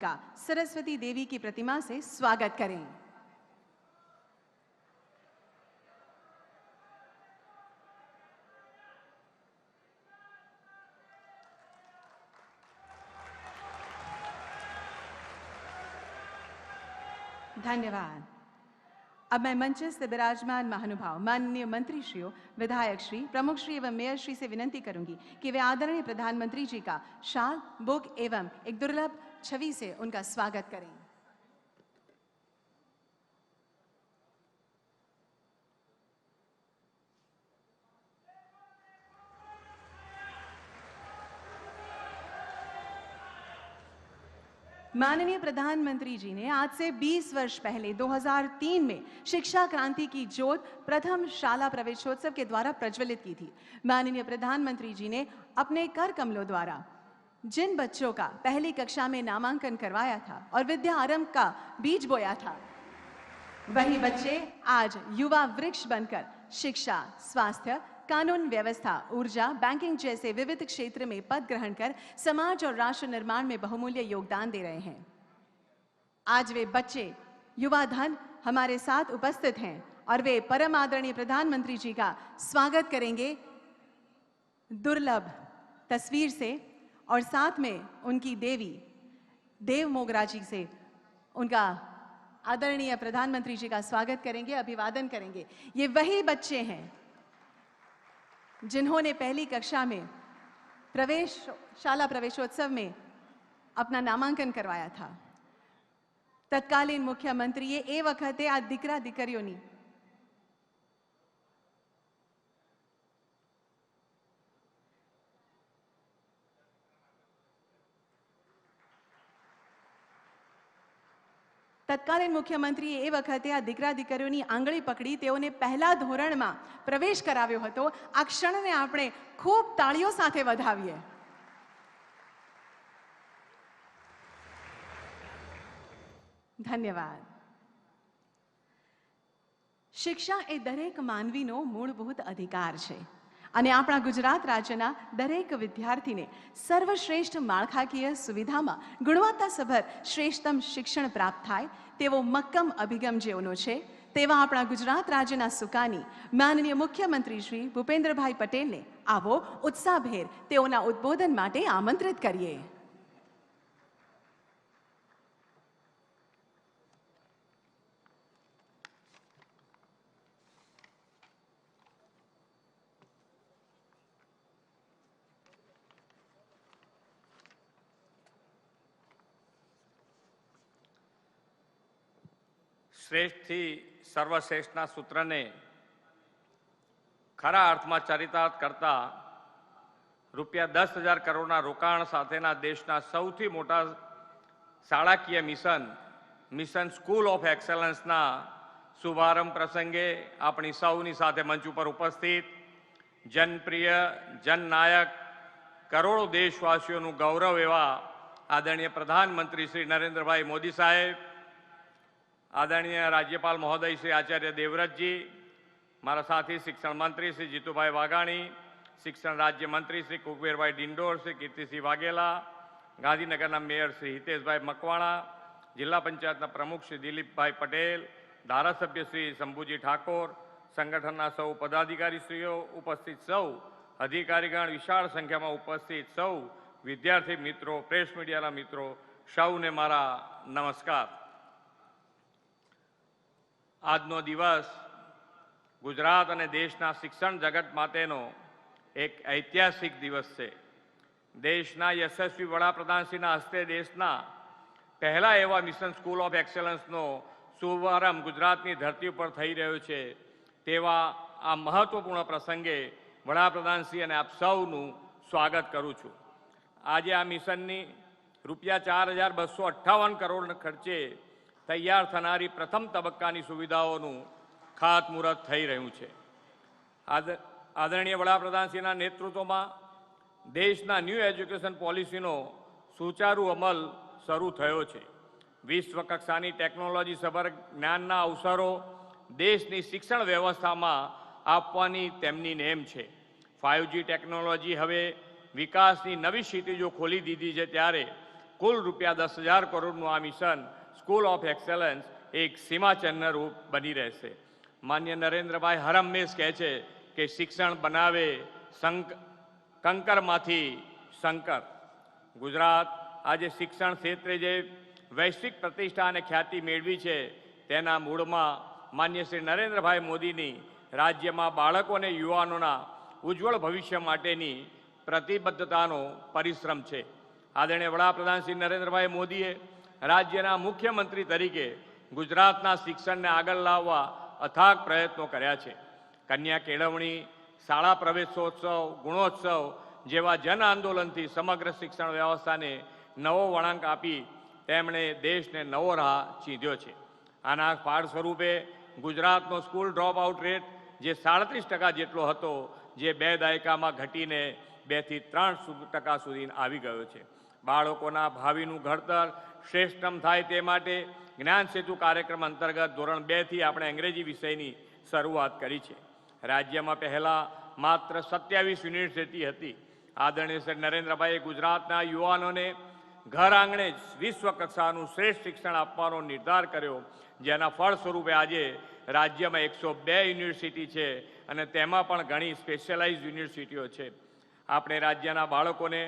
का सरस्वती देवी की प्रतिमा से स्वागत करें। धन्यवाद। अब मैं मंच से विराजमान महानुभाव माननीय मंत्री श्रीओ, विधायक श्री, प्रमुख श्री एवं मेयर श्री से विनती करूंगी कि वे आदरणीय प्रधानमंत्री जी का शाल, बुक एवं एक दुर्लभ छवि से उनका स्वागत करें। माननीय प्रधानमंत्री जी ने आज से 20 वर्ष पहले 2003 में शिक्षा क्रांति की ज्योत प्रथम शाला प्रवेशोत्सव के द्वारा प्रज्वलित की थी। माननीय प्रधानमंत्री जी ने अपने कर कमलों द्वारा जिन बच्चों का पहली कक्षा में नामांकन करवाया था और विद्या आरंभ का बीज बोया था, वही बच्चे आज युवा वृक्ष बनकर शिक्षा, स्वास्थ्य, कानून व्यवस्था, ऊर्जा, बैंकिंग जैसे विविध क्षेत्र में पद ग्रहण कर समाज और राष्ट्र निर्माण में बहुमूल्य योगदान दे रहे हैं। आज वे बच्चे, युवा धन हमारे साथ उपस्थित हैं और वे परम आदरणीय प्रधानमंत्री जी का स्वागत करेंगे दुर्लभ तस्वीर से और साथ में उनकी देवी देव मोगरा जी से उनका आदरणीय प्रधानमंत्री जी का स्वागत करेंगे, अभिवादन करेंगे। ये वही बच्चे हैं जिन्होंने पहली कक्षा में शाला प्रवेशोत्सव में अपना नामांकन करवाया था। तत्कालीन मुख्यमंत्री ए वखते आ दीकरा दीकरीओनी तत्कालीन मुख्यमंत्री ए वखते आ दीकरा दीकरीओनी आंगળી પકડી તેઓને પહેલા ધોરણમાં પ્રવેશ કરાવ્યો હતો। આ ક્ષણને આપણે ખૂબ તાળીઓ સાથે વધાવીએ। ધન્યવાદ। શિક્ષા એ દરેક માનવીનો મૂળભૂત અધિકાર છે અને આપણા ગુજરાત રાજ્યના દરેક વિદ્યાર્થીને સર્વશ્રેષ્ઠ માળખાકીય સુવિધામાં ગુણવત્તાસભર શ્રેષ્ઠતમ શિક્ષણ પ્રાપ્ત થાય તેવો મક્કમ અભિગમ જેઓનો છે તેવા આપણા ગુજરાત રાજ્યના સુકાની માનનીય મુખ્યમંત્રી શ્રી ભૂપેન્દ્રભાઈ પટેલને આવો ઉત્સાહભેર તેઓના ઉદ્બોધન માટે આમંત્રિત કરીએ। શ્રેષ્ઠ થી સર્વશ્રેષ્ઠના સૂત્રને ખરા અર્થમાં ચરિતાર્થ કરતા રૂપિયા 10,000 કરોડના રોકાણ સાથેના દેશના સૌથી મોટા શાળાકીય મિશન સ્કૂલ ઓફ એક્સેલન્સના શુભારંભ પ્રસંગે આપણી સૌની સાથે મંચ ઉપર ઉપસ્થિત જનપ્રિય જનનાયક કરોડો દેશવાસીઓનું ગૌરવ એવા આદરણીય પ્રધાનમંત્રી શ્રી નરેન્દ્રભાઈ મોદી સાહેબ, आदरणीय राज्यपाल महोदय श्री आचार्य देवव्रत जी, मारा साथी शिक्षण मंत्री श्री जीतूभाई वाघाणी, शिक्षण राज्य मंत्री श्री कुबेरभाई डिंडोर, श्री कीर्तिसिंह वाघेला, गांधीनगर मेयर श्री हितेशभाई मकवाणा, जिला पंचायत प्रमुख श्री दिलीपभाई पटेल, धारासभ्य श्री शंभुजी ठाकोर, संगठन सौ पदाधिकारीश्रीओ, उपस्थित सौ अधिकारीगण, विशाल संख्या में उपस्थित सौ विद्यार्थी मित्रों, प्रेस मीडिया मित्रों, सौने मारा नमस्कार। આજનો દિવસ ગુજરાત અને દેશના શિક્ષણ જગત માટેનો એક ઐતિહાસિક દિવસ છે। દેશના યશસ્વી વડાપ્રધાનશ્રીના હસ્તે દેશના પહેલા એવા મિશન સ્કૂલ ઓફ એક્સેલન્સનો શુભારંભ ગુજરાતની ધરતી ઉપર થઈ રહ્યો છે। તેવા આ મહત્વપૂર્ણ પ્રસંગે વડાપ્રધાનશ્રી અને આપ સૌનું સ્વાગત કરું છું। આજે આ મિશનની રૂપિયા 4,258 કરોડ ખર્ચે તૈયાર થનારી પ્રથમ તબક્કાની સુવિધાઓનું ખાતમુહૂર્ત થઈ રહ્યું છે। આદરણીય વડાપ્રધાનશ્રીના નેતૃત્વમાં દેશના ન્યૂ એજ્યુકેશન પોલિસીનો સુચારુ અમલ શરૂ થયો છે। વિશ્વ કક્ષાની ટેકનોલોજી સભર જ્ઞાનના અવસરો દેશની શિક્ષણ વ્યવસ્થામાં આપવાની તેમની નેમ છે। 5G ટેકનોલોજી હવે વિકાસની નવી ક્ષિતિજો ખોલી દીધી છે, ત્યારે કુલ રૂપિયા 10,000 કરોડનું આ મિશન સ્કૂલ ઓફ એક્સેલન્સ એક સીમાચિહ્ન રૂપ બની રહેશે. માન્ય નરેન્દ્રભાઈ હરહંમેશ કહે છે કે શિક્ષણ બનાવે કંકરમાંથી શંકર. ગુજરાત આજે શિક્ષણ ક્ષેત્રે જે વૈશ્વિક પ્રતિષ્ઠા અને ખ્યાતિ મેળવી છે તેના મૂળમાં માન્ય શ્રી નરેન્દ્રભાઈ મોદીની રાજ્યમાં બાળકો અને યુવાનોના ઉજ્જવળ ભવિષ્ય માટેની પ્રતિબદ્ધતાનો પરિશ્રમ છે. આદરણીય વડાપ્રધાન શ્રી નરેન્દ્રભાઈ મોદીએ રાજ્યના મુખ્યમંત્રી તરીકે ગુજરાતના શિક્ષણને આગળ લાવવા અથાગ પ્રયત્નો કર્યા છે. કન્યા કેળવણી, શાળા પ્રવેશોત્સવ, ગુણોત્સવ જેવા જન આંદોલનથી સમગ્ર શિક્ષણ વ્યવસ્થાને નવો વળાંક આપી તેમણે દેશને નવો રાહ ચીંધ્યો છે. આના ફાળ સ્વરૂપે ગુજરાતનો સ્કૂલ ડ્રોપ આઉટ રેટ જે 37% જેટલો હતો, જે 2 દાયકામાં ઘટીને 2 થી 3% સુધી આવી ગયો છે. બાળકોના ભાવિનું ઘડતર શ્રેષ્ઠતમ થાય તે માટે જ્ઞાન સેતુ કાર્યક્રમ અંતર્ગત ધોરણ 2 થી આપણે અંગ્રેજી વિષયની શરૂઆત કરી છે. રાજ્યમાં પહેલા માત્ર 27 યુનિવર્સિટી હતી. આદરણીય શ્રી નરેન્દ્રભાઈએ ગુજરાતના યુવાનોને ઘર આંગણે જ વિશ્વ કક્ષાનું શ્રેષ્ઠ શિક્ષણ આપવાનો નિર્ધાર કર્યો, જેના ફળ સ્વરૂપે આજે રાજ્યમાં 102 યુનિવર્સિટી છે અને તેમાં પણ ઘણી સ્પેશિયલાઇઝ યુનિવર્સિટીઓ છે. આપણે રાજ્યના બાળકોને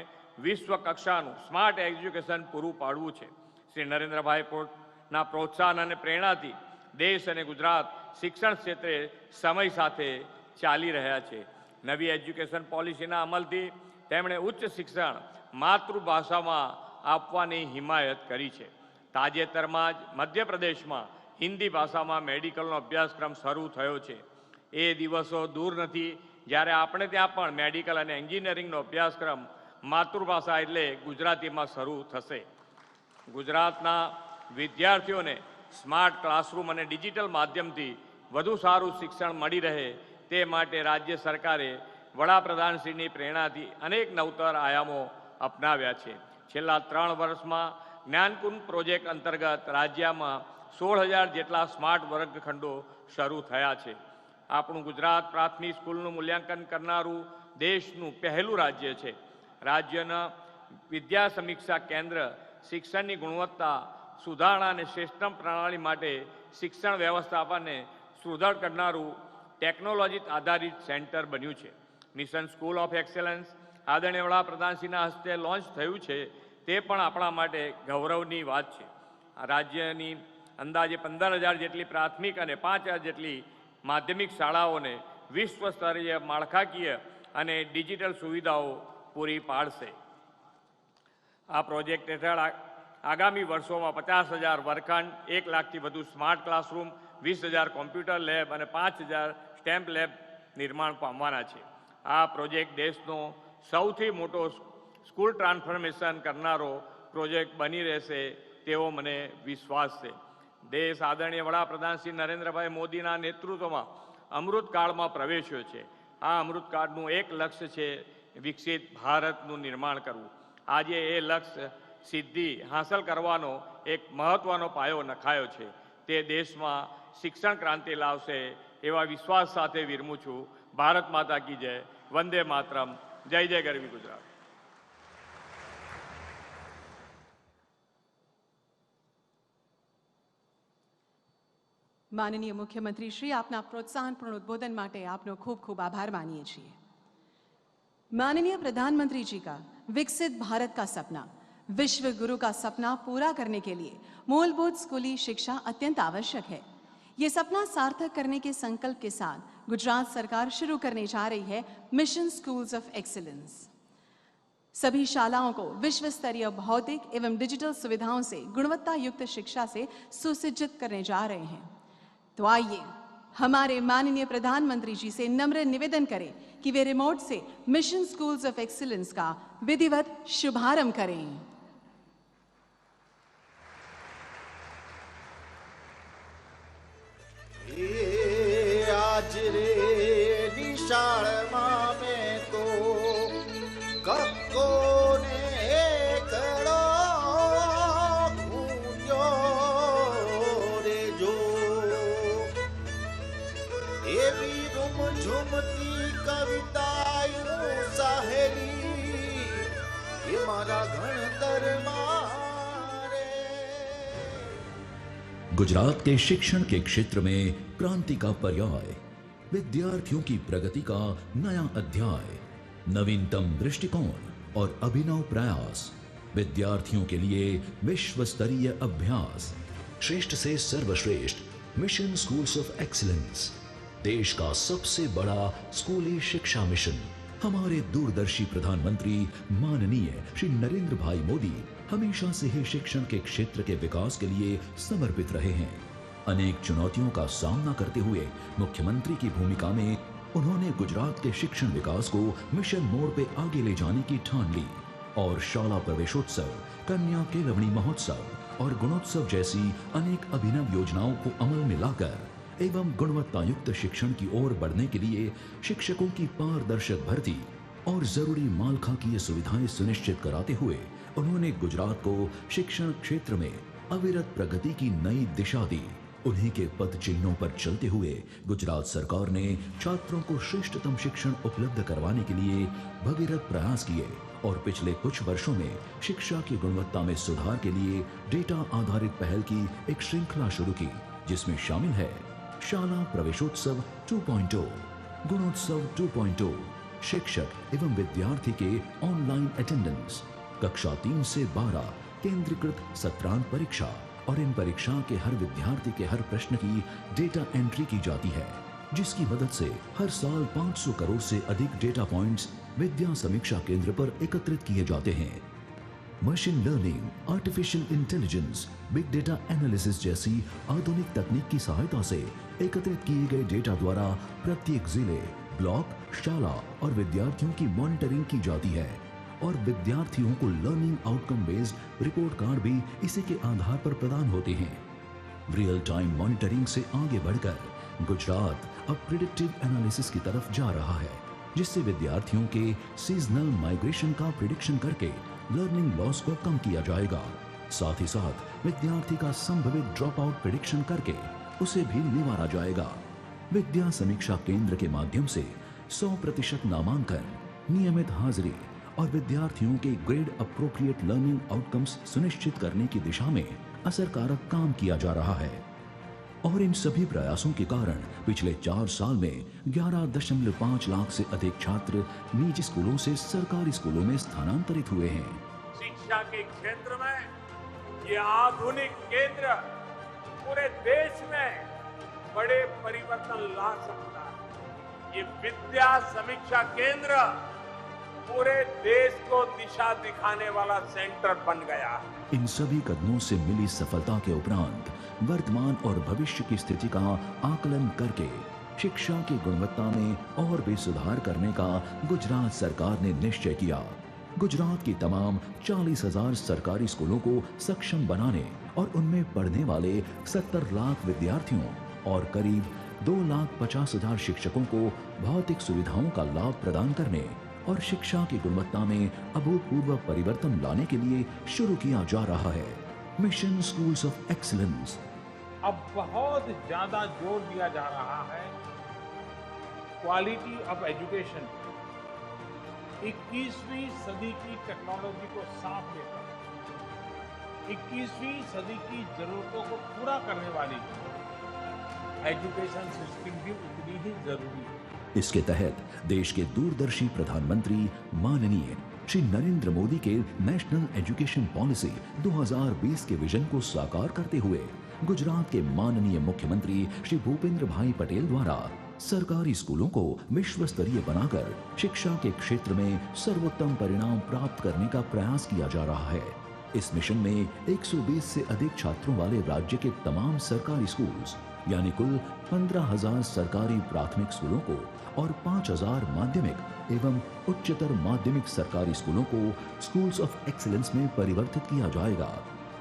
વિશ્વ કક્ષાનું સ્માર્ટ એજ્યુકેશન પૂરું પાડવું છે. શ્રી નરેન્દ્રભાઈના પ્રોત્સાહન અને પ્રેરણાથી દેશ અને ગુજરાત શિક્ષણ ક્ષેત્રે સમય સાથે ચાલી રહ્યા છે. નવી એજ્યુકેશન પોલિસીના અમલથી તેમણે ઉચ્ચ શિક્ષણ માતૃભાષામાં આપવાની હિમાયત કરી છે. તાજેતરમાં જ મધ્યપ્રદેશમાં હિન્દી ભાષામાં મેડિકલનો અભ્યાસક્રમ શરૂ થયો છે. એ દિવસો દૂર નથી જ્યારે આપણે ત્યાં પણ મેડિકલ અને એન્જિનિયરિંગનો અભ્યાસક્રમ માતૃભાષા એટલે ગુજરાતીમાં શરૂ થશે. ગુજરાતના વિદ્યાર્થીઓને સ્માર્ટ ક્લાસરૂમ અને ડિજિટલ માધ્યમથી વધુ સારું શિક્ષણ મળી રહે તે માટે રાજ્ય સરકારે વડાપ્રધાનશ્રીની પ્રેરણાથી અનેક નવતર આયામો અપનાવ્યા છે. છેલ્લા 3 વર્ષમાં જ્ઞાનકુંજ પ્રોજેક્ટ અંતર્ગત રાજ્યમાં 16,000 જેટલા સ્માર્ટ વર્ગખંડો શરૂ થયા છે. આપણું ગુજરાત પ્રાથમિક સ્કૂલનું મૂલ્યાંકન કરનારું દેશનું પહેલું રાજ્ય છે. રાજ્યના વિદ્યા સમીક્ષા કેન્દ્ર શિક્ષણની ગુણવત્તા સુધારણા અને શ્રેષ્ઠતમ પ્રણાલી માટે શિક્ષણ વ્યવસ્થાપનને સુદૃઢ કરનારું ટેકનોલોજી આધારિત સેન્ટર બન્યું છે. મિશન સ્કૂલ ઓફ એક્સેલન્સ આદરણીય વડાપ્રધાનશ્રીના હસ્તે લોન્ચ થયું છે. તે પણ આપણા માટે ગૌરવની વાત છે. રાજ્યની અંદાજે 15,000 જેટલી પ્રાથમિક અને 5,000 જેટલી માધ્યમિક શાળાઓને વિશ્વ સ્તરીય માળખાકીય અને ડિજિટલ સુવિધાઓ પૂરી પાડશે. આ પ્રોજેક્ટ હેઠળ આગામી વર્ષોમાં 50,000 વર્ગખંડ, 1 લાખથી વધુ સ્માર્ટ ક્લાસરૂમ, 20,000 કોમ્પ્યુટર લેબ અને 5,000 સ્ટેમ્પ લેબ નિર્માણ પામવાના છે. આ પ્રોજેક્ટ દેશનો સૌથી મોટો સ્કૂલ ટ્રાન્સફોર્મેશન કરનારો પ્રોજેક્ટ બની રહેશે તેવો મને વિશ્વાસ છે. દેશ આદરણીય વડાપ્રધાન શ્રી નરેન્દ્રભાઈ મોદીના નેતૃત્વમાં અમૃતકાળમાં પ્રવેશ્યો છે. આ અમૃતકાળનું એક લક્ષ્ય છે વિકસિત ભારતનું નિર્માણ કરવું. આજે એ લક્ષ્ય સિદ્ધિ હાંસલ કરવાનો એક મહત્વનો પાયો નખાયો છે. તે દેશમાં શિક્ષણ ક્રાંતિ લાવશે એવા વિશ્વાસ સાથે વિરમું છું. ભારત માતા કી જય. વંદે માતરમ. જય જય ગરવી ગુજરાત. माननीय मुख्यमंत्री श्री आपना प्रोत्साहनपूर्ण उद्बोधन माटे आपनो खूब खूब आभार मानिए છીએ. माननीय प्रधानमंत्री जी का विकसित भारत का सपना, विश्व गुरु का सपना पूरा करने के लिए मूलभूत स्कूली शिक्षा अत्यंत आवश्यक है. ये सपना सार्थक करने के संकल्प के साथ गुजरात सरकार शुरू करने जा रही है मिशन स्कूल्स ऑफ एक्सीलेंस. सभी शालाओं को विश्व स्तरीय भौतिक एवं डिजिटल सुविधाओं से गुणवत्ता युक्त शिक्षा से सुसज्जित करने जा रहे हैं. तो आइए हमारे माननीय प्रधानमंत्री जी से नम्र निवेदन करें कि वे रिमोट से मिशन स्कूल्स ऑफ एक्सीलेंस का विधिवत शुभारंभ करें. आज रे निशाल में तो कक्को ने कड़ो खूंजो रे जो एवी रूम झुमती कविताओं सहेली ये मारा गणतर मां गुजरात के शिक्षण के क्षेत्र में क्रांति का पर्याय, विद्यार्थियों की प्रगति का नया अध्याय, नवीनतम दृष्टिकोण और अभिनव प्रयास, विद्यार्थियों के लिए विश्व स्तरीय अभ्यास, श्रेष्ठ से सर्वश्रेष्ठ मिशन स्कूल्स ऑफ एक्सीलेंस, देश का सबसे बड़ा स्कूली शिक्षा मिशन। हमारे दूरदर्शी प्रधानमंत्री माननीय श्री नरेंद्र भाई मोदी हमेशा से ही शिक्षण के क्षेत्र के विकास के लिए समर्पित रहे हैं। अनेक चुनौतियों का सामना करते हुए मुख्यमंत्री की भूमिका में उन्होंने गुजरात के शिक्षण विकास को मिशन मोड पे आगे ले जाने की ठान ली और शाला प्रवेशोत्सव, कन्या केलवणी महोत्सव और गुणोत्सव जैसी अनेक अभिनव योजनाओं को अमल में लाकर एवं गुणवत्ता युक्त शिक्षण की ओर बढ़ने के लिए शिक्षकों की पारदर्शक भर्ती और जरूरी मालखाकीय सुविधाएं सुनिश्चित कराते हुए उन्होंने गुजरात को शिक्षण क्षेत्र में अविरत प्रगति की नई दिशा दी। उन्हीं के पद चिन्हों पर चलते हुए गुजरात सरकार ने छात्रों को श्रेष्ठतम शिक्षण उपलब्ध करवाने के लिए भगीरथ प्रयास किए और पिछले कुछ वर्षों में शिक्षा की गुणवत्ता में सुधार के लिए डेटा आधारित पहल की एक श्रृंखला शुरू की, जिसमें शामिल है शाला प्रवेशोत्सव 2.0, गुणोत्सव 2.0, शिक्षक एवं विद्यार्थी के ऑनलाइन अटेंडेंस, कक्षा 3 से 12 केंद्रीकृत सत्रांत परीक्षा और इन परीक्षा के हर विद्यार्थी के हर प्रश्न की डेटा एंट्री की जाती है, जिसकी मदद से हर साल 500 करोड़ से अधिक डेटा पॉइंट्स विद्या समीक्षा केंद्र पर एकत्रित किए जाते हैं। Machine learning, artificial intelligence, big data analysis जैसी आधुनिक तकनीक की सहायता से एकत्रित किए गए डेटा द्वारा प्रत्येक जिले, ब्लॉक, शाला और विद्यार्थियों की मॉनिटरिंग की जाती है और विद्यार्थियों को learning outcome based report card भी इसी के आधार पर प्रदान होते हैं। रियल टाइम मॉनिटरिंग से आगे बढ़कर गुजरात अब प्रिडिक्टिव एनालिसिस की तरफ जा रहा है, जिससे विद्यार्थियों के सीजनल माइग्रेशन का प्रिडिक्शन करके लर्निंग लॉस को कम किया जाएगा। साथ ही साथ विद्यार्थी का संभवित ड्रॉप आउट प्रिडिक्शन करके उसे भी निवारा जाएगा। विद्या समीक्षा केंद्र के माध्यम से 100% नामांकन, नियमित हाजिरी और विद्यार्थियों के ग्रेड अप्रोप्रिएट लर्निंग आउटकम्स सुनिश्चित करने की दिशा में असरकारक काम किया जा रहा है और इन सभी प्रयासों के कारण पिछले 4 साल में 11.5 लाख से अधिक छात्र निजी स्कूलों से सरकारी स्कूलों में स्थानांतरित हुए हैं। शिक्षा के क्षेत्र में ये आधुनिक केंद्र पूरे देश में बड़े परिवर्तन ला सकता है। ये विद्या समीक्षा केंद्र पूरे देश को दिशा दिखाने वाला सेंटर बन गया है। इन सभी कदमों से मिली सफलता के उपरांत वर्तमान और भविष्य की स्थिति का आकलन करके शिक्षा की गुणवत्ता में और भी सुधार करने का गुजरात सरकार ने निश्चय किया। गुजरात की तमाम 40,000 सरकारी स्कूलों को सक्षम बनाने और उनमें पढ़ने वाले 70 लाख विद्यार्थियों और करीब 2,50,000 शिक्षकों को भौतिक सुविधाओं का लाभ प्रदान करने और शिक्षा की गुणवत्ता में अभूतपूर्व परिवर्तन लाने के लिए शुरू किया जा रहा है मिशन स्कूल्स ऑफ एक्सीलेंस। अब बहुत ज्यादा जोर दिया जा रहा है क्वालिटी ऑफ एजुकेशन। 21वीं सदी की टेक्नोलॉजी को साथ लेकर 21वीं सदी की जरूरतों को पूरा करने वाली एजुकेशन सिस्टम भी उतनी ही जरूरी है। इसके तहत देश के दूरदर्शी प्रधानमंत्री माननीय श्री नरेंद्र मोदी के नेशनल एजुकेशन पॉलिसी 2020 के विजन को साकार करते हुए गुजरात के माननीय मुख्यमंत्री श्री भूपेंद्र भाई पटेल द्वारा सरकारी स्कूलों को विश्व स्तरीय बनाकर शिक्षा के क्षेत्र में सर्वोत्तम परिणाम प्राप्त करने का प्रयास किया जा रहा है। इस मिशन में 120 से अधिक छात्रों वाले राज्य के तमाम सरकारी स्कूल्स यानी कुल 15,000 सरकारी प्राथमिक स्कूलों को और 5,000 माध्यमिक एवं उच्चतर माध्यमिक सरकारी स्कूलों को स्कूल्स ऑफ एक्सीलेंस में परिवर्तित किया जाएगा,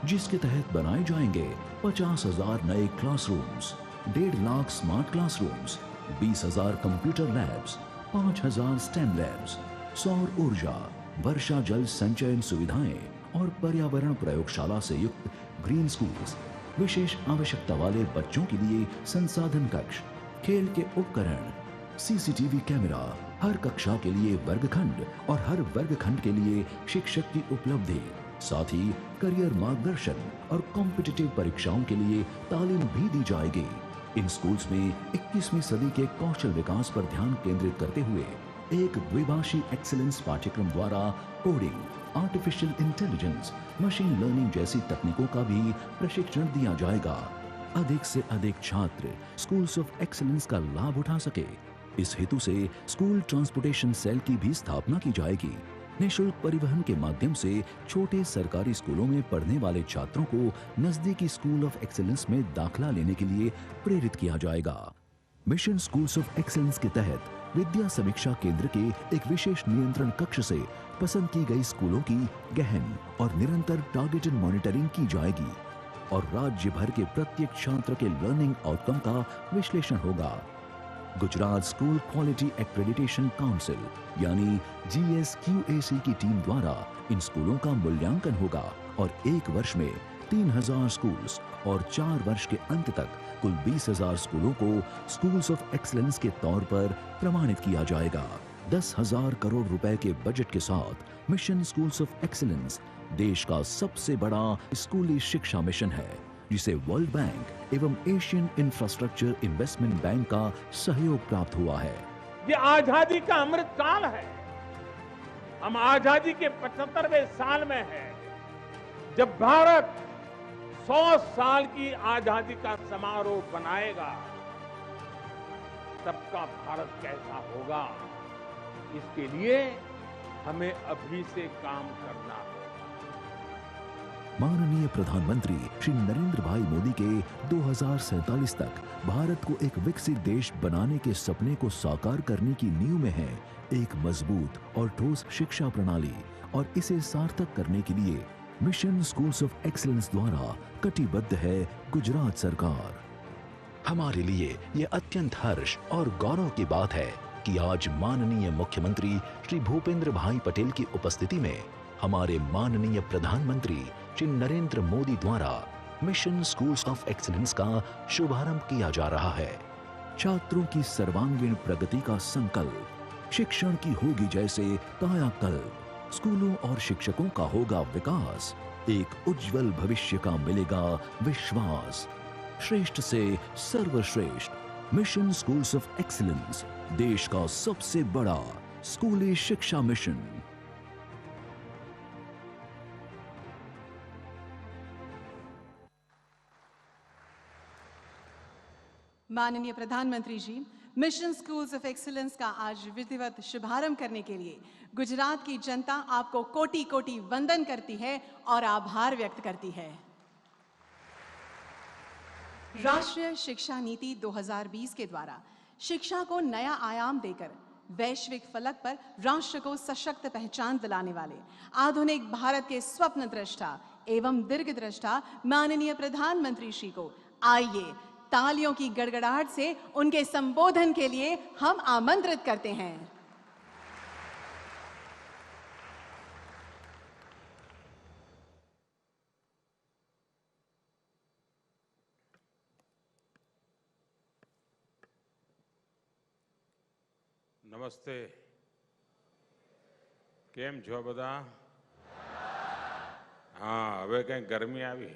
जिसके तहत बनाए जाएंगे 50,000 नए classrooms, 1.5 lakh smart classrooms, 20,000 computer labs, 5,000 stem labs, सौर ऊर्जा, वर्षा जल संचयन सुविधाएं और पर्यावरण प्रयोगशाला से युक्त ग्रीन स्कूल्स, विशेष आवश्यकता वाले बच्चों के लिए संसाधन कक्ष, खेल के उपकरण, सीसीटीवी कैमरा, हर कक्षा के लिए वर्गखंड और हर वर्गखंड के लिए शिक्षक की उपलब्धि, साथ ही करियर मार्गदर्शन और कॉम्पिटिटिव परीक्षाओं के लिए तालीम भी दी जाएगी। इन स्कूल्स में 21वीं सदी के कौशल विकास पर ध्यान केंद्रित करते हुए एक द्विभाषी एक्सीलेंस पाठ्यक्रम द्वारा coding, artificial intelligence, machine learning जैसी तकनीकों का भी प्रशिक्षण दिया जाएगा। अधिक से अधिक छात्र स्कूल्स ऑफ एक्सीलेंस का लाभ उठा सके, इस हेतु से स्कूल ट्रांसपोर्टेशन सेल की भी स्थापना की जाएगी। निःशुल्क परिवहन के माध्यम से छोटे सरकारी स्कूलों में पढ़ने वाले छात्रों को नजदीकी स्कूल ऑफ एक्सीलेंस में दाखिला लेने के लिए प्रेरित किया जाएगा। मिशन स्कूल्स ऑफ एक्सीलेंस के तहत विद्या समीक्षा केंद्र के एक विशेष नियंत्रण कक्ष से पसंद की गई स्कूलों की गहन और निरंतर टारगेटेड मॉनिटरिंग की जाएगी और राज्य भर के प्रत्येक छात्र के लर्निंग आउटकम का विश्लेषण होगा। Gujarat school quality accreditation council यानी GSQAC की टीम द्वारा इन स्कूलों का मूल्यांकन होगा और एक वर्ष में 3000 स्कूल्स और 4 वर्ष के अंत तक कुल 20,000 स्कूलों को स्कूल्स ऑफ एक्सीलेंस के तौर पर प्रमाणित किया जाएगा। 10,000 करोड़ रुपए के बजट के साथ मिशन स्कूल्स ऑफ एक्सीलेंस देश का सबसे बड़ा स्कूली शिक्षा मिशन है, जिसे वर्ल्ड बैंक एवं एशियन इंफ्रास्ट्रक्चर इन्वेस्टमेंट बैंक का सहयोग प्राप्त हुआ है। ये आजादी का अमृत काल है। हम आजादी के 75वें साल में हैं, जब भारत 100 साल की आजादी का समारोह बनाएगा। तब का भारत कैसा होगा, इसके लिए हमें अभी से काम करना होगा। माननीय प्रधानमंत्री श्री नरेंद्र भाई मोदी के 2047 तक भारत को एक विकसित देश बनाने के सपने को साकार करने की नींव में है एक मजबूत और ठोस शिक्षा प्रणाली, और इसे सार्थक करने के लिए मिशन स्कूल्स ऑफ एक्सीलेंस द्वारा कटिबद्ध है गुजरात सरकार। हमारे लिए ये अत्यंत हर्ष और गौरव की बात है कि आज माननीय मुख्यमंत्री श्री भूपेंद्र भाई पटेल की उपस्थिति में हमारे माननीय प्रधानमंत्री श्री नरेंद्र मोदी द्वारा मिशन स्कूल्स ऑफ एक्सीलेंस का शुभारंभ किया जा रहा है। छात्रों की सर्वांगीण प्रगति का संकल्प, शिक्षण की होगी जैसे कायाकल्प, स्कूलों और शिक्षकों का होगा विकास, एक उज्जवल भविष्य का मिलेगा विश्वास। श्रेष्ठ से सर्वश्रेष्ठ मिशन स्कूल्स ऑफ एक्सीलेंस, देश का सबसे बड़ा स्कूली शिक्षा मिशन। माननीय प्रधानमंत्री जी, मिशन स्कूल्स ऑफ एक्सीलेंस का आज विधिवत शुभारंभ करने के लिए गुजरात की जनता आपको कोटि कोटि वंदन करती है और आभार व्यक्त करती है। राष्ट्रीय शिक्षा नीति 2020 के द्वारा शिक्षा को नया आयाम देकर वैश्विक फलक पर राष्ट्र को सशक्त पहचान दिलाने वाले आधुनिक भारत के स्वप्न दृष्टा एवं दीर्घदृष्टा माननीय प्रधानमंत्री श्री को आइए तालियों की गड़गड़ाहट से उनके संबोधन के लिए हम आमंत्रित करते हैं। નમસ્તે, કેમ છો બધા? હા, હવે કઈ ગરમી આવી?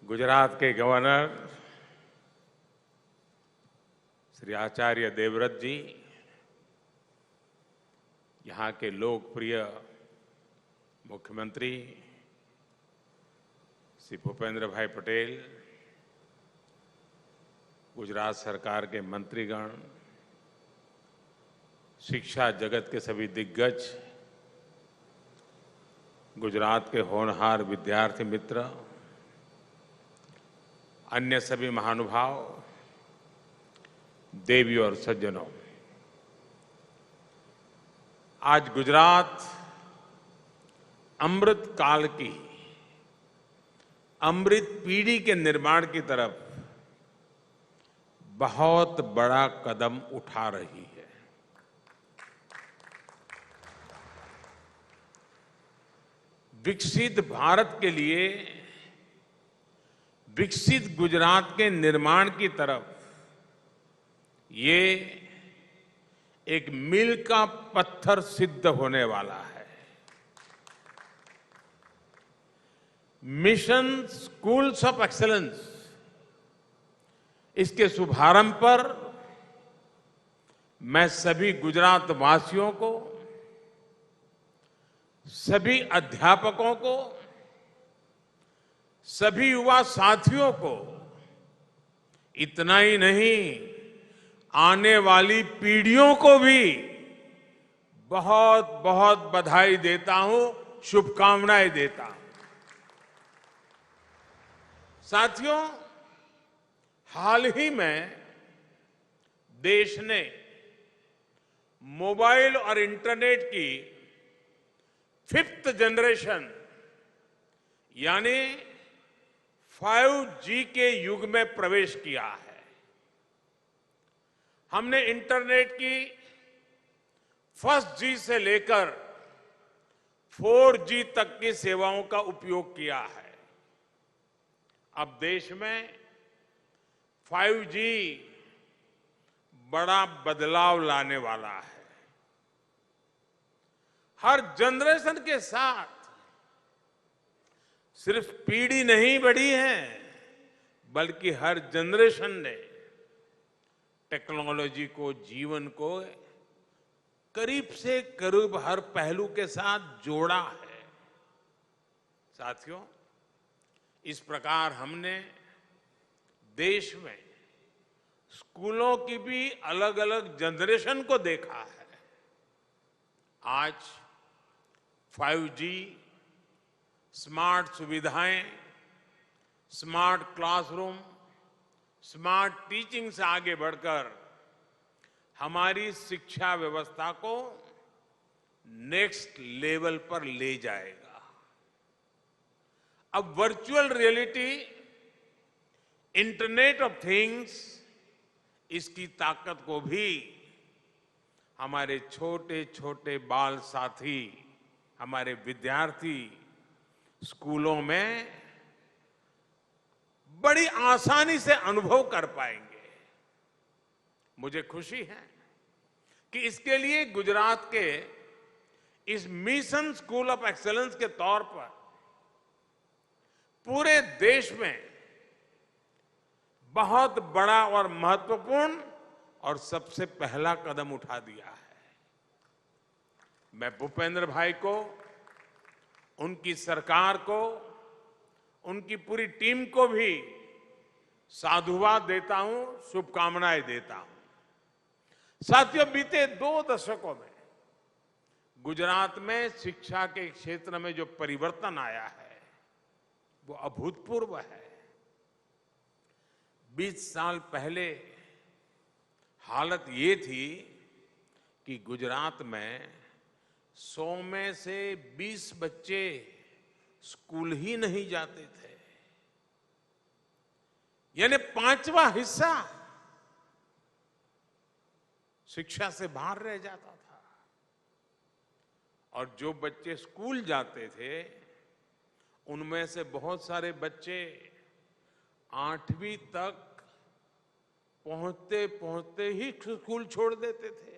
गुजरात के गवर्नर श्री आचार्य देवव्रत जी, यहाँ के लोकप्रिय मुख्यमंत्री श्री भूपेंद्र भाई पटेल, गुजरात सरकार के मंत्रीगण, शिक्षा जगत के सभी दिग्गज, गुजरात के होनहार विद्यार्थी मित्र, अन्य सभी महानुभाव, देवी और सज्जनों, आज गुजरात अमृत काल की अमृत पीढ़ी के निर्माण की तरफ बहुत बड़ा कदम उठा रही है। विकसित भारत के लिए विकसित गुजरात के निर्माण की तरफ ये एक मील का पत्थर सिद्ध होने वाला है। मिशन स्कूल्स ऑफ एक्सीलेंस, इसके शुभारंभ पर मैं सभी गुजरात वासियों को, सभी अध्यापकों को, सभी युवा साथियों को, इतना ही नहीं आने वाली पीढ़ियों को भी बहुत बहुत बधाई देता हूं, शुभकामनाएं देता हूं। साथियों, हाल ही में देश ने मोबाइल और इंटरनेट की 5th जनरेशन यानी 5G के युग में प्रवेश किया है। हमने इंटरनेट की 1st G से लेकर 4G तक की सेवाओं का उपयोग किया है। अब देश में 5G बड़ा बदलाव लाने वाला है। हर जनरेशन के साथ सिर्फ पीढ़ी नहीं बढ़ी है, बल्कि हर जनरेशन ने टेक्नोलॉजी को, जीवन को करीब से करीब हर पहलू के साथ जोड़ा है। साथियों, इस प्रकार हमने देश में स्कूलों की भी अलग अलग जनरेशन को देखा है। आज 5G, स्मार्ट सुविधाएं, स्मार्ट क्लासरूम, स्मार्ट टीचिंग से आगे बढ़कर हमारी शिक्षा व्यवस्था को नेक्स्ट लेवल पर ले जाएगा। अब virtual reality, internet of things, इसकी ताकत को भी हमारे छोटे छोटे बाल साथी, हमारे विद्यार्थी स्कूलों में बड़ी आसानी से अनुभव कर पाएंगे। मुझे खुशी है कि इसके लिए गुजरात के इस मिशन स्कूल ऑफ एक्सीलेंस के तौर पर पूरे देश में बहुत बड़ा और महत्वपूर्ण और सबसे पहला कदम उठा दिया है। मैं भूपेंद्र भाई को, उनकी सरकार को, उनकी पूरी टीम को भी साधुवाद देता हूं, शुभकामनाएं देता हूं। साथियों, बीते 2 दशकों में गुजरात में शिक्षा के क्षेत्र में जो परिवर्तन आया है वो अभूतपूर्व है। 20 साल पहले हालत ये थी कि गुजरात में 100 में से 20 बच्चे स्कूल ही नहीं जाते थे, यानी 5वां हिस्सा शिक्षा से बाहर रह जाता था। और जो बच्चे स्कूल जाते थे उनमें से बहुत सारे बच्चे 8वीं तक पहुंचते पहुंचते ही स्कूल छोड़ देते थे।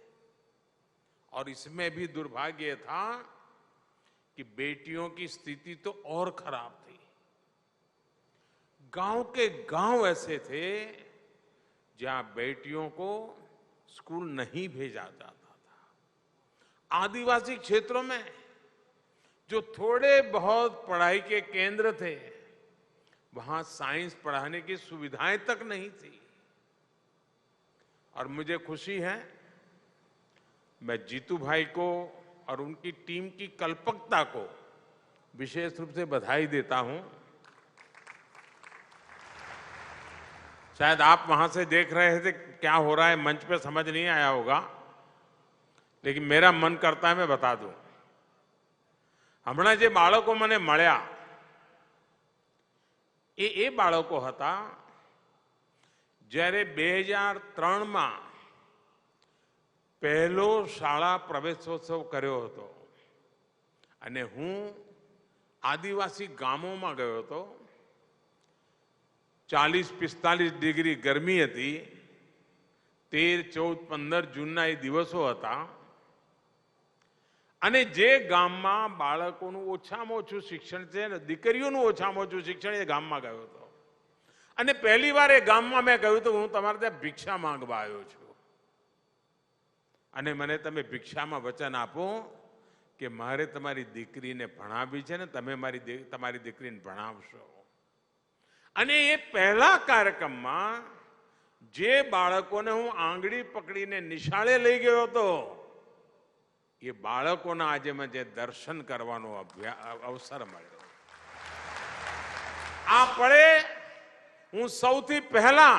और इसमें भी दुर्भाग्य था कि बेटियों की स्थिति तो और खराब थी। गांव के गांव ऐसे थे जहां बेटियों को स्कूल नहीं भेजा जाता था। आदिवासी क्षेत्रों में जो थोड़े बहुत पढ़ाई के केंद्र थे, वहां साइंस पढ़ाने की सुविधाएं तक नहीं थी। और मुझे खुशी है, मैं जीतू भाई को और उनकी टीम की कल्पकता को विशेष रूप से बधाई देता हूं। शायद आप वहां से देख रहे थे क्या हो रहा है, मंच पे समझ नहीं आया होगा, लेकिन मेरा मन करता है मैं बता दूं। હમણાં જે બાળકો મને મળ્યા એ બાળકો હતા જ્યારે 2003માં પહેલો શાળા પ્રવેશોત્સવ કર્યો હતો અને હું આદિવાસી ગામોમાં ગયો હતો। 40-45 ડિગ્રી ગરમી હતી, 13, 14, 15 જૂનના એ દિવસો હતા અને જે ગામમાં બાળકોનું ઓછામાં ઓછું શિક્ષણ છે ને દીકરીઓનું ઓછામાં ઓછું શિક્ષણ એ ગામમાં ગયો હતો અને પહેલી વાર એ ગામમાં મેં કહ્યું હતું હું તમારે ત્યાં ભિક્ષા માંગવા આવ્યો છું અને મને તમે ભિક્ષામાં વચન આપો કે મારે તમારી દીકરીને ભણાવવી છે ને તમે તમારી દીકરીને ભણાવશો અને એ પહેલા કાર્યક્રમમાં જે બાળકોને હું આંગળી પકડીને નિશાળે લઈ ગયો હતો એ બાળકોના આજે મને દર્શન કરવાનો અવસર મળ્યો આ પળે હું સૌથી પહેલા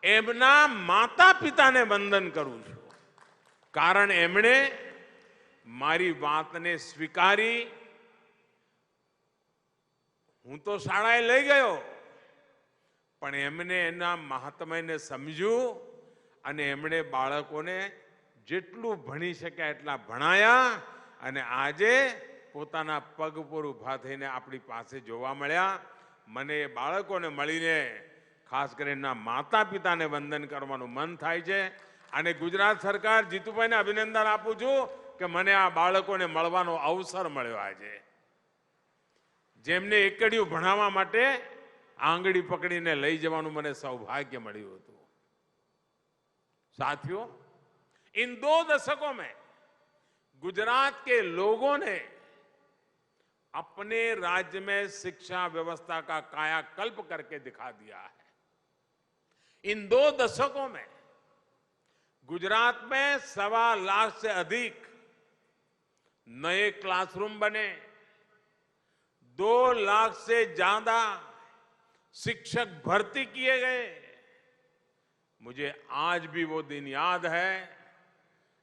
એમના માતા પિતાને વંદન કરું છું કારણ એમણે મારી વાતને સ્વીકારી હું તો શાળાએ લઈ ગયો પણ એમને એના મહાત્મ્યને સમજ્યું અને એમણે બાળકોને જેટલું ભણી શક્યા એટલા ભણાયા અને આજે પોતાના પગ પર ઊભા થઈને આપણી પાસે જોવા મળ્યા મને બાળકોને મળીને ખાસ કરીને માતા પિતાને વંદન કરવાનું મન થાય છે અને ગુજરાત સરકાર જીતુભાઈને અભિનંદન આપું છું કે મને આ બાળકોને મળવાનો અવસર મળ્યો આજે જેમને એકડિયું ભણાવવા માટે आंगड़ी पकड़ीने लई जवानुं मने सौभाग्य मळ्युं हतुं साथियों इन 2 दशकों में गुजरात के लोगों ने अपने राज्य में शिक्षा व्यवस्था का कायाकल्प करके दिखा दिया है इन 2 दशकों में गुजरात में 1.25 लाख से अधिक नए क्लासरूम बने 2 लाख से ज्यादा शिक्षक भर्ती किए गए मुझे आज भी वो दिन याद है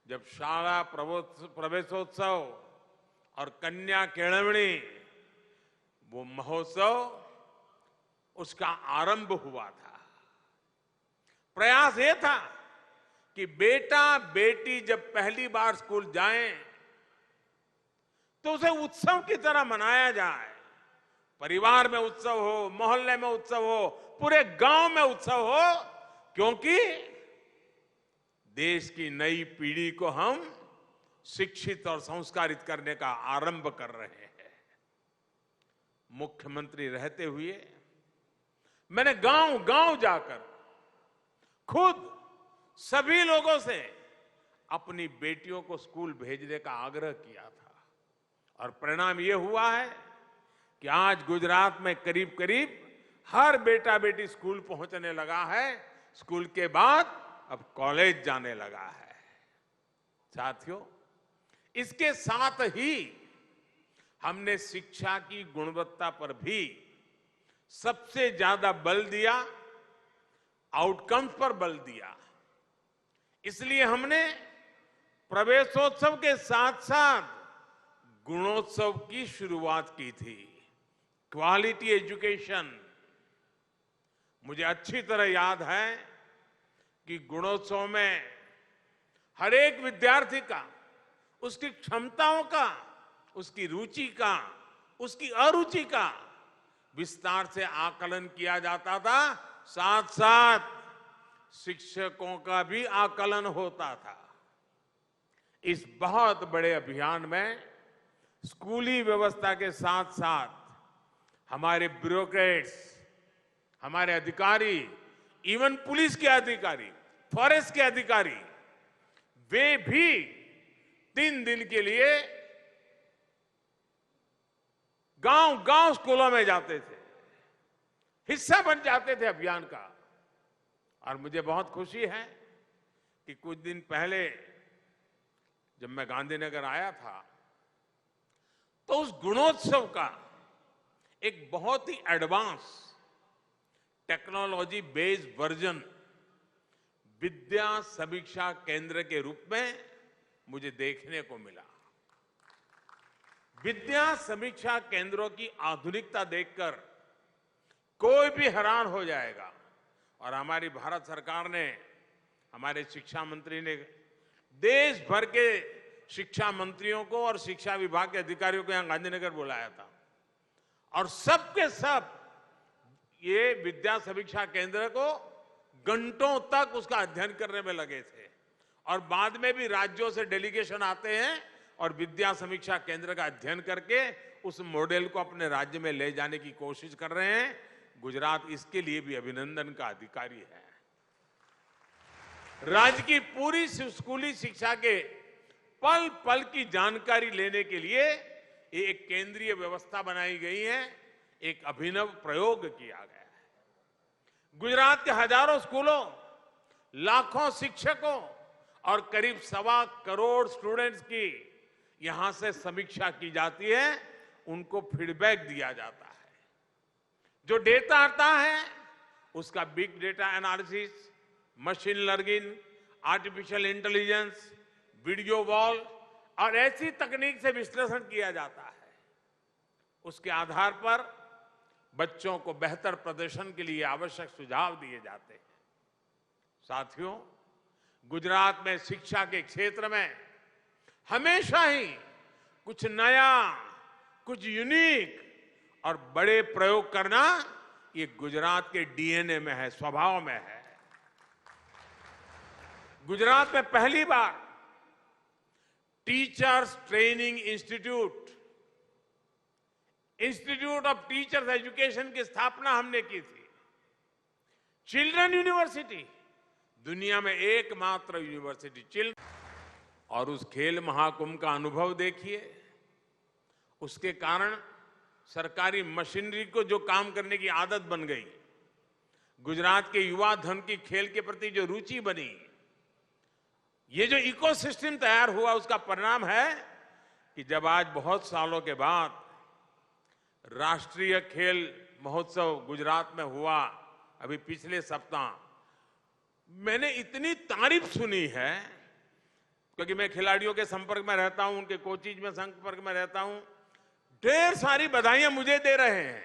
जब शाला प्रवेशोत्सव और कन्या केळवणी वो महोत्सव उसका आरंभ हुआ था प्रयास ये था कि बेटा बेटी जब पहली बार स्कूल जाएं तो उसे उत्सव की तरह मनाया जाए परिवार में उत्सव हो मोहल्ले में उत्सव हो पूरे गांव में उत्सव हो क्योंकि देश की नई पीढ़ी को हम शिक्षित और संस्कारित करने का आरंभ कर रहे हैं मुख्यमंत्री रहते हुए मैंने गांव गांव जाकर खुद सभी लोगों से अपनी बेटियों को स्कूल भेजने का आग्रह किया था और परिणाम यह हुआ है कि आज गुजरात में करीब करीब हर बेटा बेटी स्कूल पहुंचने लगा है स्कूल के बाद अब कॉलेज जाने लगा है साथियों इसके साथ ही हमने शिक्षा की गुणवत्ता पर भी सबसे ज्यादा बल दिया आउटकम्स पर बल दिया इसलिए हमने प्रवेशोत्सव के साथ साथ गुणोत्सव की शुरुआत की थी क्वालिटी एजुकेशन मुझे अच्छी तरह याद है कि गुणोत्सव में हर एक विद्यार्थी का उसकी क्षमताओं का उसकी रुचि का उसकी अरुचि का विस्तार से आकलन किया जाता था साथ साथ शिक्षकों का भी आकलन होता था इस बहुत बड़े अभियान में स्कूली व्यवस्था के साथ साथ हमारे ब्यूरोक्रेट्स हमारे अधिकारी इवन पुलिस के अधिकारी फॉरेस्ट के अधिकारी वे भी 3 दिन के लिए गांव गांव स्कूलों में जाते थे हिस्सा बन जाते थे अभियान का और मुझे बहुत खुशी है कि कुछ दिन पहले जब मैं गांधीनगर आया था तो उस गुणोत्सव का एक बहुत ही एडवांस टेक्नोलॉजी बेस्ड वर्जन विद्या समीक्षा केंद्र के रूप में मुझे देखने को मिला विद्या समीक्षा केंद्रों की आधुनिकता देखकर कोई भी हैरान हो जाएगा और हमारी भारत सरकार ने हमारे शिक्षा मंत्री ने देश भर के शिक्षा मंत्रियों को और शिक्षा विभाग के अधिकारियों को यहां गांधीनगर बुलाया था और सबके सब ये विद्या समीक्षा केंद्र को घंटों तक उसका अध्ययन करने में लगे थे और बाद में भी राज्यों से डेलीगेशन आते हैं और विद्या समीक्षा केंद्र का अध्ययन करके उस मॉडल को अपने राज्य में ले जाने की कोशिश कर रहे हैं। गुजरात इसके लिए भी अभिनंदन का अधिकारी है। राज्य की पूरी स्कूली शिक्षा के पल पल की जानकारी लेने के लिए एक केंद्रीय व्यवस्था बनाई गई है, एक अभिनव प्रयोग किया गया है। गुजरात के हजारों स्कूलों, लाखों शिक्षकों और करीब 1.25 करोड़ स्टूडेंट्स की यहां से समीक्षा की जाती है, उनको फीडबैक दिया जाता है। जो डेटा आता है उसका big data analysis, machine learning, artificial intelligence, video wall और ऐसी तकनीक से विश्लेषण किया जाता है। उसके आधार पर बच्चों को बेहतर प्रदर्शन के लिए आवश्यक सुझाव दिए जाते हैं। साथियों, गुजरात में शिक्षा के क्षेत्र में हमेशा ही कुछ नया, कुछ यूनिक और बड़े प्रयोग करना ये गुजरात के डीएनए में है, स्वभाव में है। गुजरात में पहली बार teachers training institute of teachers education की स्थापना हमने की थी। चिल्ड्रन यूनिवर्सिटी, दुनिया में एकमात्र यूनिवर्सिटी चिल्ड्रन। और उस खेल महाकुंभ का अनुभव देखिए, उसके कारण सरकारी मशीनरी को जो काम करने की आदत बन गई, गुजरात के युवा धन की खेल के प्रति जो रुचि बनी, ये जो इकोसिस्टम तैयार हुआ, उसका परिणाम है कि जब आज बहुत सालों के बाद राष्ट्रीय खेल महोत्सव गुजरात में हुआ, अभी पिछले सप्ताह, मैंने इतनी तारीफ सुनी है, क्योंकि मैं खिलाड़ियों के संपर्क में रहता हूं, उनके कोचिज में संपर्क में रहता हूं, ढेर सारी बधाइयां मुझे दे रहे हैं।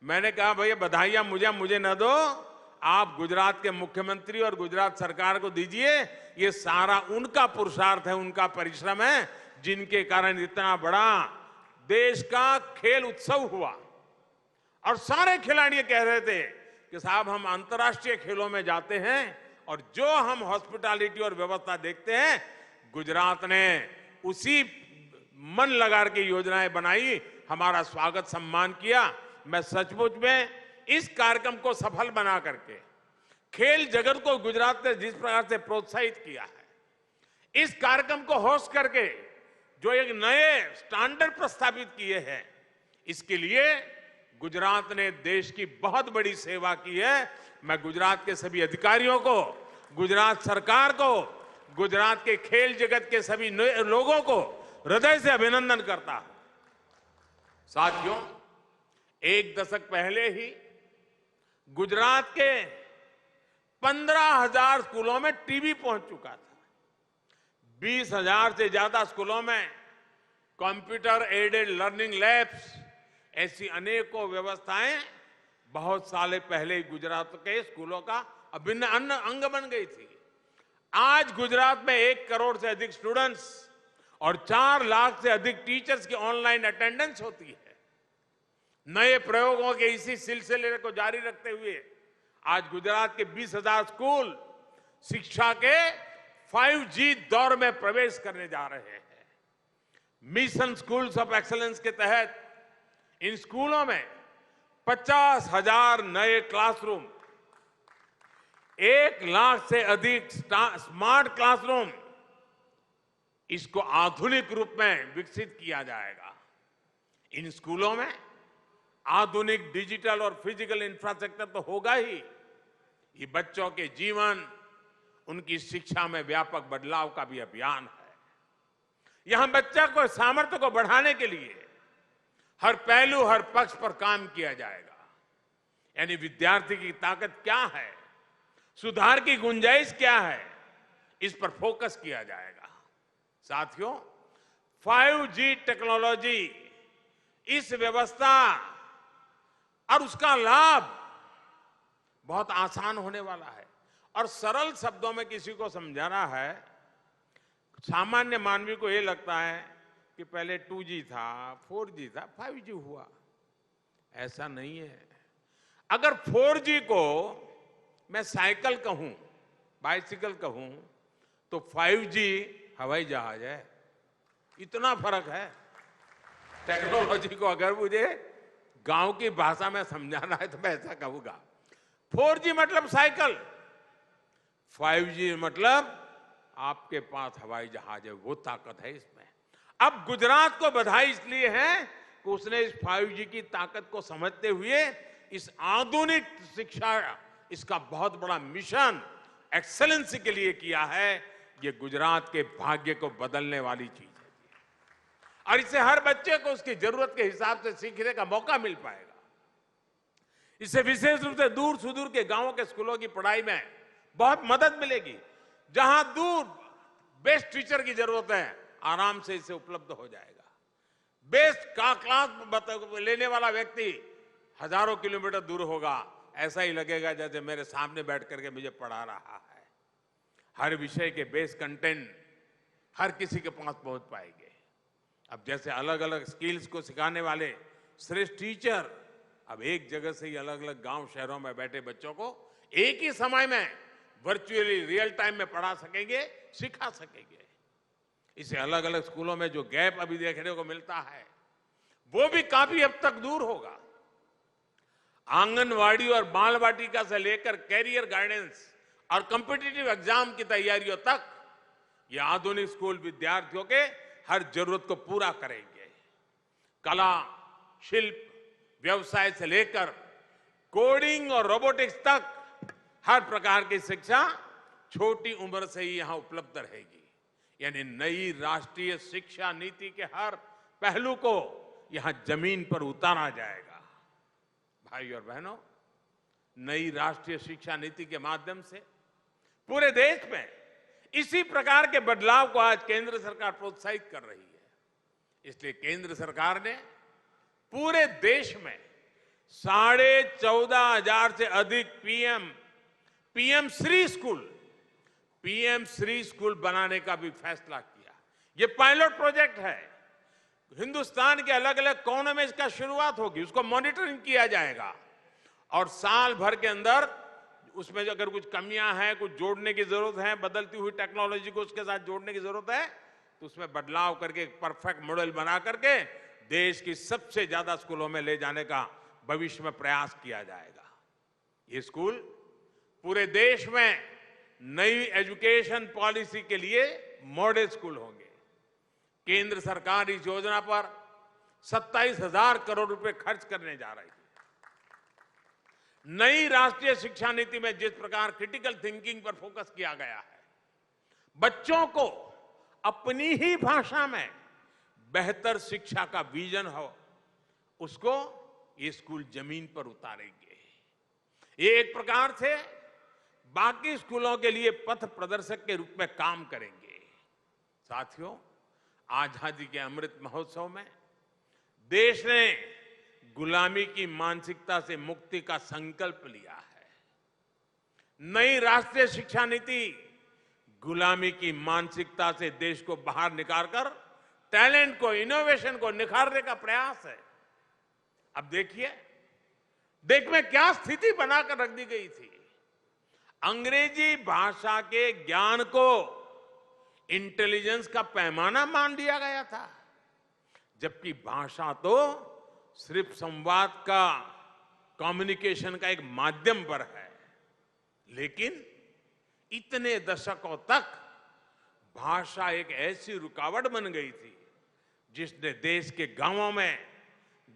मैंने कहा भैया बधाइयां मुझे न दो, आप गुजरात के मुख्यमंत्री और गुजरात सरकार को दीजिए। ये सारा उनका पुरुषार्थ है, उनका परिश्रम है, जिनके कारण इतना बड़ा देश का खेल उत्सव हुआ। और सारे खिलाड़ी कह रहे थे कि साहब हम अंतर्राष्ट्रीय खेलों में जाते हैं और जो हम हॉस्पिटैलिटी और व्यवस्था देखते हैं, गुजरात ने उसी मन लगा के योजनाएं बनाई, हमारा स्वागत सम्मान किया। मैं सचमुच में इस कार्यक्रम को सफल बना करके खेल जगत को गुजरात ने जिस प्रकार से प्रोत्साहित किया है, इस कार्यक्रम को होस्ट करके जो एक नए स्टैंडर्ड प्रस्तावित किए हैं, इसके लिए गुजरात ने देश की बहुत बड़ी सेवा की है। मैं गुजरात के सभी अधिकारियों को, गुजरात सरकार को, गुजरात के खेल जगत के सभी लोगों को हृदय से अभिनंदन करता हूं। साथियों, 1 दशक पहले ही गुजरात के 15,000 स्कूलों में टीवी पहुंच चुका था। 20,000 से ज्यादा स्कूलों में कंप्यूटर एडेड लर्निंग लैब्स, ऐसी अनेकों व्यवस्थाएं बहुत साल पहले गुजरात के स्कूलों का अभिन्न अंग बन गई थी। आज गुजरात में 1 करोड़ से अधिक स्टूडेंट्स और 4 लाख से अधिक टीचर्स की ऑनलाइन अटेंडेंस होती है। नए प्रयोगों के इसी सिलसिले को जारी रखते हुए आज गुजरात के 20,000 स्कूल शिक्षा के 5G दौर में प्रवेश करने जा रहे हैं। मिशन स्कूल्स ऑफ एक्सीलेंस के तहत इन स्कूलों में 50,000 नए क्लासरूम, 1 लाख से अधिक स्मार्ट क्लासरूम, इसको आधुनिक रूप में विकसित किया जाएगा। इन स्कूलों में आधुनिक डिजिटल और फिजिकल इंफ्रास्ट्रक्चर तो होगा ही, ये बच्चों के जीवन, उनकी शिक्षा में व्यापक बदलाव का भी अभियान है। यहां बच्चा को सामर्थ्य को बढ़ाने के लिए हर पहलू, हर पक्ष पर काम किया जाएगा। यानी विद्यार्थी की ताकत क्या है, सुधार की गुंजाइश क्या है, इस पर फोकस किया जाएगा। साथियों, 5G टेक्नोलॉजी, इस व्यवस्था और उसका लाभ बहुत आसान होने वाला है। और सरल शब्दों में किसी को समझाना है, सामान्य मानवी को यह लगता है कि पहले 2G था, 4G था, 5G हुआ। ऐसा नहीं है। अगर 4G को मैं साइकिल कहूं, बाइसिकल कहूं, तो 5G हवाई जहाज है। इतना फर्क है। टेक्नोलॉजी को अगर मुझे गांव की भाषा में समझाना है तो मैं ऐसा कहूंगा। 4G मतलब साइकिल, 5G मतलब आपके पास हवाई जहाज है, वो ताकत है इसमें। अब गुजरात को बधाई इसलिए है कि उसने इस 5G की ताकत को समझते हुए इस आधुनिक शिक्षा, इसका बहुत बड़ा मिशन एक्सेलेंसी के लिए किया है। ये गुजरात के भाग्य को बदलने वाली चीज है और इससे हर बच्चे को उसकी जरूरत के हिसाब से सीखने का मौका मिल पाएगा। इससे विशेष रूप से दूर सुदूर के गांवों के स्कूलों की पढ़ाई में बहुत मदद मिलेगी। जहां दूर बेस्ट टीचर की जरूरत है, आराम से इसे उपलब्ध हो जाएगा। बेस्ट का क्लास लेने वाला व्यक्ति हजारों किलोमीटर दूर होगा, ऐसा ही लगेगा जैसे मेरे सामने बैठ करके मुझे पढ़ा रहा है। हर विषय के बेस्ट कंटेंट हर किसी के पास पहुंच पाएंगे। अब जैसे अलग अलग स्किल्स को सिखाने वाले श्रेष्ठ टीचर अब एक जगह से ही अलग अलग गांव शहरों में बैठे बच्चों को एक ही समय में वर्चुअली रियल टाइम में पढ़ा सकेंगे, सिखा सकेंगे। इसे अलग अलग स्कूलों में जो गैप अभी देखने को मिलता है वो भी काफी हद तक दूर होगा। आंगनवाड़ी और बाल वाटिका से लेकर कैरियर गाइडेंस और कॉम्पिटिटिव एग्जाम की तैयारियों तक ये आधुनिक स्कूल विद्यार्थियों के हर जरूरत को पूरा करेंगे। कला, शिल्प, व्यवसाय से लेकर कोडिंग और रोबोटिक्स तक हर प्रकार की शिक्षा छोटी उम्र से ही यहां उपलब्ध रहेगी। यानी नई राष्ट्रीय शिक्षा नीति के हर पहलू को यहां जमीन पर उतारा जाएगा। भाई और बहनों, नई राष्ट्रीय शिक्षा नीति के माध्यम से पूरे देश में इसी प्रकार के बदलाव को आज केंद्र सरकार प्रोत्साहित कर रही है। इसलिए केंद्र सरकार ने पूरे देश में 14,500 से अधिक पीएम श्री स्कूल बनाने का भी फैसला किया। ये पायलट प्रोजेक्ट है। हिंदुस्तान के अलग अलग कोनों में इसका शुरुआत होगी, उसको मॉनिटरिंग किया जाएगा और साल भर के अंदर उसमें जो अगर कुछ कमियां हैं, कुछ जोड़ने की जरूरत है, बदलती हुई टेक्नोलॉजी को उसके साथ जोड़ने की जरूरत है, तो उसमें बदलाव करके एक परफेक्ट मॉडल बना करके देश की सबसे ज्यादा स्कूलों में ले जाने का भविष्य में प्रयास किया जाएगा। ये स्कूल पूरे देश में नई एजुकेशन पॉलिसी के लिए मॉडल स्कूल होंगे। केंद्र सरकार इस योजना पर 27,000 करोड़ रुपए खर्च करने जा रही है। नई राष्ट्रीय शिक्षा नीति में जिस प्रकार क्रिटिकल थिंकिंग पर फोकस किया गया है, बच्चों को अपनी ही भाषा में बेहतर शिक्षा का विजन हो, उसको ये स्कूल जमीन पर उतारेंगे। ये एक प्रकार से बाकी स्कूलों के लिए पथ प्रदर्शक के रूप में काम करेंगे। साथियों, आजादी के अमृत महोत्सव में देश ने गुलामी की मानसिकता से मुक्ति का संकल्प लिया है। नई राष्ट्रीय शिक्षा नीति गुलामी की मानसिकता से देश को बाहर निकालकर टैलेंट को, इनोवेशन को निखारने का प्रयास है। अब देखिए, देश में क्या स्थिति बनाकर रख दी गई थी। अंग्रेजी भाषा के ज्ञान को इंटेलिजेंस का पैमाना मान लिया गया था, जबकि भाषा तो सिर्फ संवाद का, कम्युनिकेशन का एक माध्यम पर है। लेकिन इतने दशकों तक भाषा एक ऐसी रुकावट बन गई थी जिसने देश के गांवों में,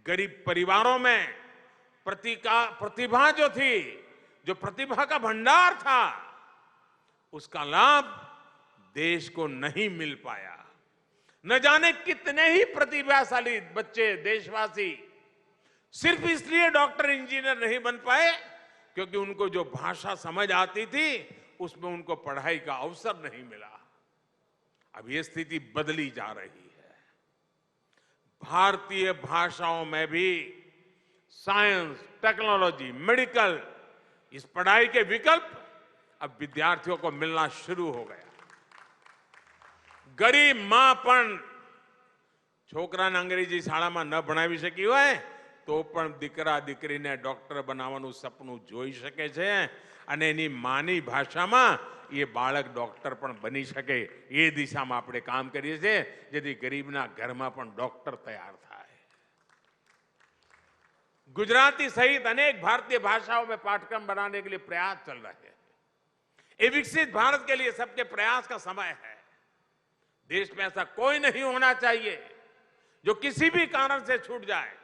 गरीब परिवारों में प्रतिभा जो थी, जो प्रतिभा का भंडार था, उसका लाभ देश को नहीं मिल पाया। न जाने कितने ही प्रतिभाशाली बच्चे, देशवासी सिर्फ इसलिए डॉक्टर, इंजीनियर नहीं बन पाए क्योंकि उनको जो भाषा समझ आती थी उसमें उनको पढ़ाई का अवसर नहीं मिला। अब ये स्थिति बदली जा रही है। भारतीय भाषाओं में भी साइंस, टेक्नोलॉजी, मेडिकल, इस पढ़ाई के विकल्प अब विद्यार्थियों को मिलना शुरू हो गया। गरीब मां पण छोकराने अंग्रेजी शाळाમાં ન ભણાવી શકી હોય તો પણ દીકરા દીકરીને ડોક્ટર બનાવવાનું સપનું જોઈ શકે છે અને એની માની ભાષામાં એ બાળક ડોક્ટર પણ બની શકે એ દિશામાં આપણે કામ કરીએ છીએ જેથી ગરીબના ઘરમાં પણ ડોક્ટર તૈયાર થાય। गुजराती सहित अनेक भारतीय भाषाओं में पाठ्यक्रम बनाने के लिए प्रयास चल रहे हैं। ये विकसित भारत के लिए सबके प्रयास का समय है। देश में ऐसा कोई नहीं होना चाहिए जो किसी भी कारण से छूट जाए।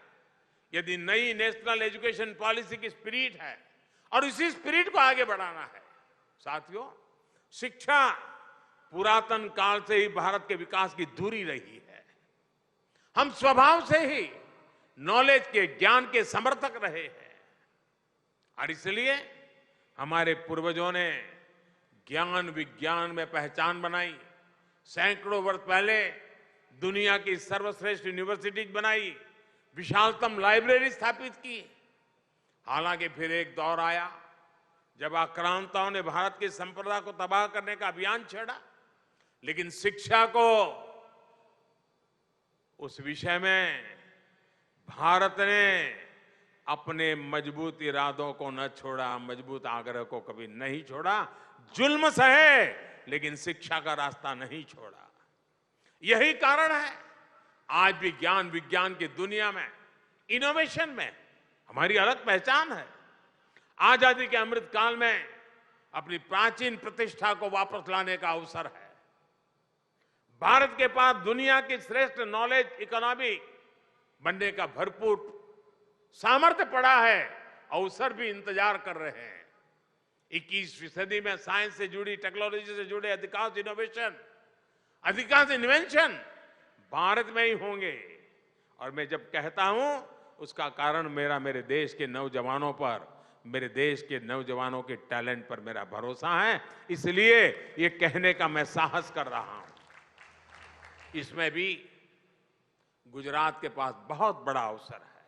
यदि नई नेशनल एजुकेशन पॉलिसी की स्पिरिट है और इसी स्पिरिट को आगे बढ़ाना है। साथियों, शिक्षा पुरातन काल से ही भारत के विकास की धुरी रही है। हम स्वभाव से ही नॉलेज के ज्ञान के समर्थक रहे हैं और इसलिए हमारे पूर्वजों ने ज्ञान विज्ञान में पहचान बनाई। सैकड़ों वर्ष पहले दुनिया की सर्वश्रेष्ठ यूनिवर्सिटीज बनाई, विशालतम लाइब्रेरी स्थापित की। हालांकि फिर एक दौर आया जब आक्रांताओं ने भारत की संप्रदा को तबाह करने का अभियान छेड़ा, लेकिन शिक्षा को उस विषय में भारत ने अपने मजबूत इरादों को न छोड़ा, मजबूत आग्रह को कभी नहीं छोड़ा। जुल्म सहे लेकिन शिक्षा का रास्ता नहीं छोड़ा। यही कारण है आज भी ज्ञान विज्ञान की दुनिया में इनोवेशन में हमारी अलग पहचान है। आजादी के अमृत काल में अपनी प्राचीन प्रतिष्ठा को वापस लाने का अवसर है। भारत के पास दुनिया की श्रेष्ठ नॉलेज इकोनॉमी बनने का भरपूर सामर्थ्य पड़ा है। अवसर भी इंतजार कर रहे हैं। 21वीं सदी में साइंस से जुड़ी, टेक्नोलॉजी से जुड़े अधिकांश इनोवेशन, अधिकांश इन्वेंशन भारत में ही होंगे। और मैं जब कहता हूं उसका कारण मेरे देश के नौजवानों पर, मेरे देश के नौजवानों के टैलेंट पर मेरा भरोसा है। इसलिए ये कहने का मैं साहस कर रहा हूं। इसमें भी गुजरात के पास बहुत बड़ा अवसर है।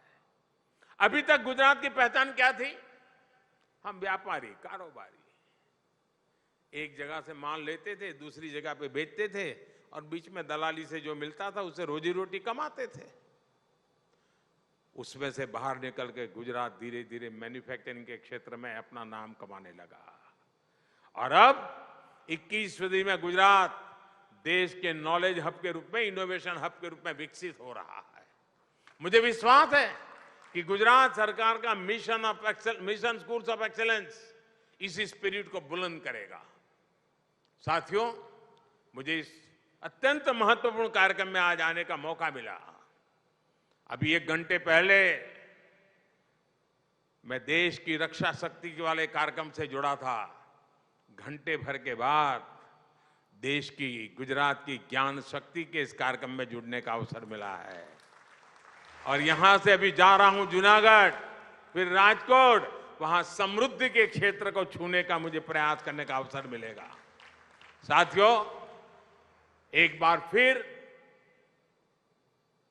अभी तक गुजरात की पहचान क्या थी? हम व्यापारी, कारोबारी, एक जगह से माल लेते थे, दूसरी जगह पे बेचते थे और बीच में दलाली से जो मिलता था उससे रोजी रोटी कमाते थे। उसमें से बाहर निकल के गुजरात धीरे धीरे मैन्युफैक्चरिंग के क्षेत्र में अपना नाम कमाने लगा और अब 21वीं सदी में गुजरात देश के नॉलेज हब के रूप में, इनोवेशन हब के रूप में विकसित हो रहा है। मुझे विश्वास है कि गुजरात सरकार का मिशन स्कूल्स ऑफ एक्सीलेंस इसी स्पिरिट को बुलंद करेगा। साथियों, मुझे इस अत्यंत महत्वपूर्ण कार्यक्रम में आज आने का मौका मिला। अभी 1 घंटे पहले मैं देश की रक्षा शक्ति वाले कार्यक्रम से जुड़ा था। घंटे भर के बाद देश की, गुजरात की ज्ञान शक्ति के इस कार्यक्रम में जुड़ने का अवसर मिला है और यहां से अभी जा रहा हूं जूनागढ़, फिर राजकोट, वहां समृद्धि के क्षेत्र को छूने का मुझे प्रयास करने का अवसर मिलेगा। साथियों, एक बार फिर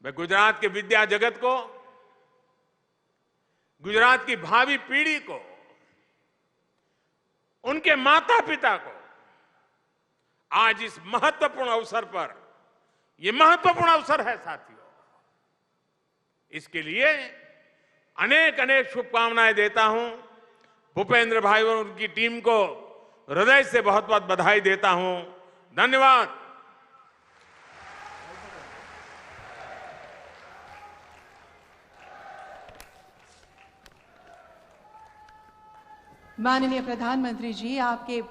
मैं गुजरात के विद्या जगत को, गुजरात की भावी पीढ़ी को, उनके माता पिता को आज इस महत्वपूर्ण अवसर पर, यह महत्वपूर्ण अवसर है साथियों, इसके लिए अनेक अनेक शुभकामनाएं देता हूं। भूपेंद्र भाई और उनकी टीम को हृदय से बहुत बहुत बधाई देता हूं। धन्यवाद। माननीय प्रधानमंत्री जी, आपके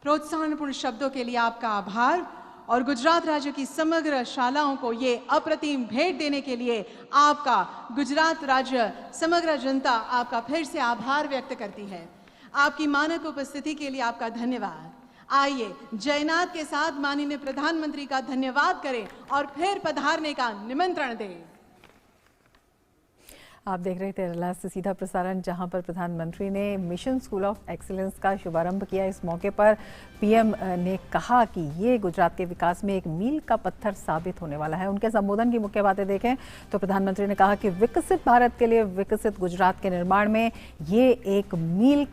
प्रोत्साहनपूर्ण शब्दों के लिए आपका आभार और गुजरात राज्य की समग्र शालाओं को ये अप्रतिम भेंट देने के लिए आपका, गुजरात राज्य समग्र जनता आपका फिर से आभार व्यक्त करती है। आपकी मानक उपस्थिति के लिए आपका धन्यवाद। आइए जयनाथ के साथ माननीय प्रधानमंत्री का धन्यवाद करें और फिर पधारने का निमंत्रण दें। आप देख रहे थे रला से सीधा प्रसारण, जहां पर प्रधानमंत्री ने मिशन स्कूल ऑफ एक्सीलेंस का शुभारंभ किया। इस मौके पर पीएम ने कहा कि ये गुजरात के विकास में एक मील का पत्थर साबित होने वाला है। उनके संबोधन की मुख्य बातें देखें तो प्रधानमंत्री ने कहा कि विकसित भारत के लिए विकसित गुजरात के निर्माण में ये एक मील